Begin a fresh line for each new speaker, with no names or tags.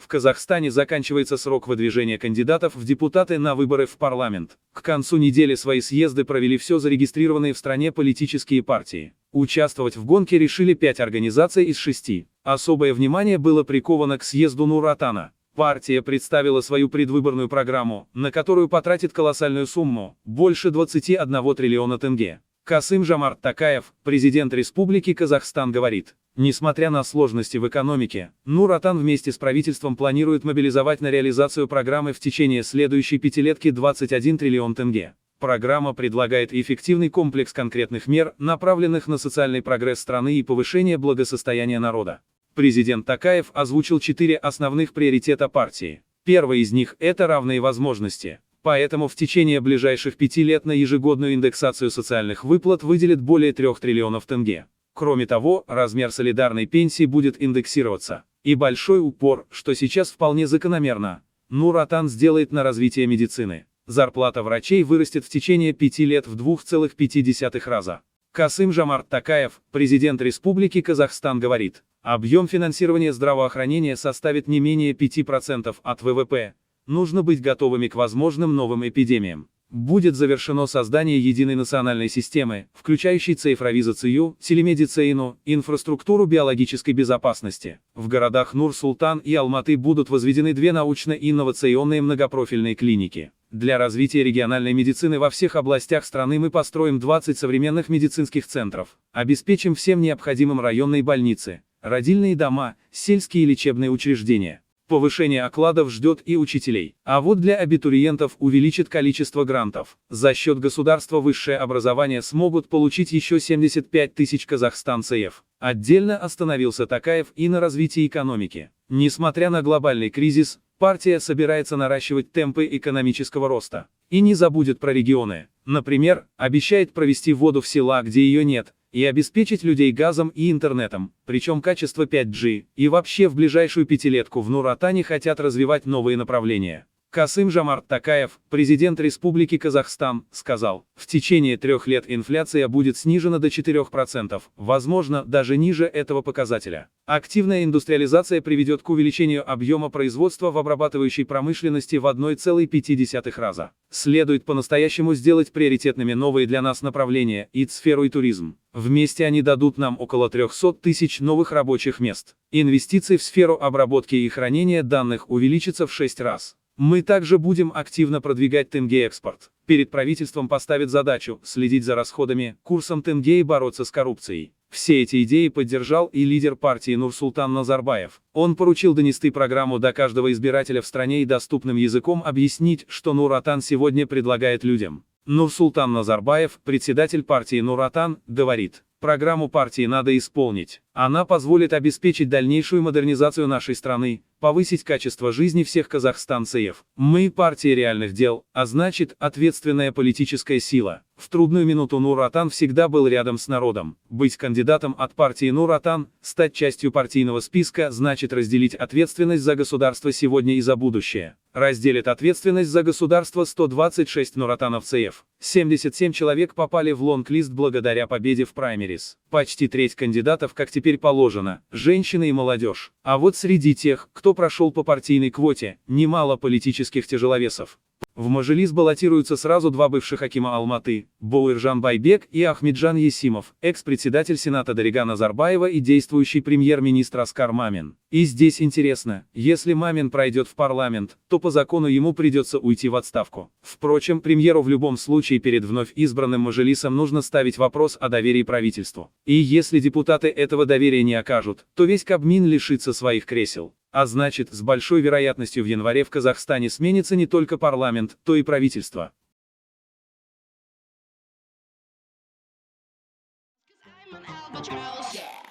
В Казахстане заканчивается срок выдвижения кандидатов в депутаты на выборы в парламент. К концу недели свои съезды провели все зарегистрированные в стране политические партии. Участвовать в гонке решили 5 организаций из 6. Особое внимание было приковано к съезду Нур-Отана. Партия представила свою предвыборную программу, на которую потратит колоссальную сумму – больше 21 триллиона тенге. Касым-Жомарт Токаев, президент Республики Казахстан, говорит: несмотря на сложности в экономике, Нур-Отан вместе с правительством планирует мобилизовать на реализацию программы в течение следующей пятилетки 21 триллион тенге. Программа предлагает эффективный комплекс конкретных мер, направленных на социальный прогресс страны и повышение благосостояния народа. Президент Токаев озвучил 4 основных приоритета партии. Первый из них – это равные возможности. Поэтому в течение ближайших 5 лет на ежегодную индексацию социальных выплат выделит более 3 триллионов тенге. Кроме того, размер солидарной пенсии будет индексироваться. И большой упор, что сейчас вполне закономерно, Нур-Отан сделает на развитие медицины. Зарплата врачей вырастет в течение 5 лет в 2,5 раза. Касым-Жомарт Токаев, президент Республики Казахстан, говорит: объем финансирования здравоохранения составит не менее 5% от ВВП. Нужно быть готовыми к возможным новым эпидемиям. Будет завершено создание единой национальной системы, включающей цифровизацию, телемедицину, инфраструктуру биологической безопасности. В городах Нур-Султан и Алматы будут возведены 2 научно-инновационные многопрофильные клиники. Для развития региональной медицины во всех областях страны мы построим 20 современных медицинских центров, обеспечим всем необходимым районные больницы, родильные дома, сельские лечебные учреждения. Повышение окладов ждет и учителей. А вот для абитуриентов увеличит количество грантов. За счет государства высшее образование смогут получить еще 75 тысяч казахстанцев. Отдельно остановился Токаев и на развитии экономики. Несмотря на глобальный кризис, партия собирается наращивать темпы экономического роста. И не забудет про регионы. Например, обещает провести воду в села, где ее нет, и обеспечить людей газом и интернетом, причем качество 5G, и вообще в ближайшую пятилетку в Нур-Отане хотят развивать новые направления. Касым-Жомарт Токаев, президент Республики Казахстан, сказал: в течение 3 лет инфляция будет снижена до 4%, возможно, даже ниже этого показателя. Активная индустриализация приведет к увеличению объема производства в обрабатывающей промышленности в 1,5 раза. Следует по-настоящему сделать приоритетными новые для нас направления, и сферу, и туризм. Вместе они дадут нам около 300 тысяч новых рабочих мест. Инвестиции в сферу обработки и хранения данных увеличатся в 6 раз. Мы также будем активно продвигать тенге-экспорт. Перед правительством поставит задачу следить за расходами, курсом тенге и бороться с коррупцией. Все эти идеи поддержал и лидер партии Нурсултан Назарбаев. Он поручил донести программу до каждого избирателя в стране и доступным языком объяснить, что Нур-Отан сегодня предлагает людям. Нурсултан Назарбаев, председатель партии Нур-Отан, говорит: программу партии надо исполнить. Она позволит обеспечить дальнейшую модернизацию нашей страны, повысить качество жизни всех казахстанцев. Мы партия реальных дел, а значит, ответственная политическая сила. В трудную минуту Нур-Отан всегда был рядом с народом. Быть кандидатом от партии Нур-Отан, стать частью партийного списка, значит разделить ответственность за государство сегодня и за будущее. Разделит ответственность за государство 126 нур-отановцев. 77 человек попали в лонг-лист благодаря победе в праймерис. Почти треть кандидатов, как теперь положено, женщины и молодежь. А вот среди тех, кто прошел по партийной квоте, немало политических тяжеловесов. В Мажилис баллотируются сразу 2 бывших акима Алматы, Боуиржан Байбек и Ахмеджан Есимов, экс-председатель Сената Дарига Назарбаева и действующий премьер-министр Аскар Мамин. И здесь интересно, если Мамин пройдет в парламент, то по закону ему придется уйти в отставку. Впрочем, премьеру в любом случае перед вновь избранным Мажилисом нужно ставить вопрос о доверии правительству. И если депутаты этого доверия не окажут, то весь Кабмин лишится своих кресел. А значит, с большой вероятностью в январе в Казахстане сменится не только парламент, то и правительство.
I'm an albatross. Yeah.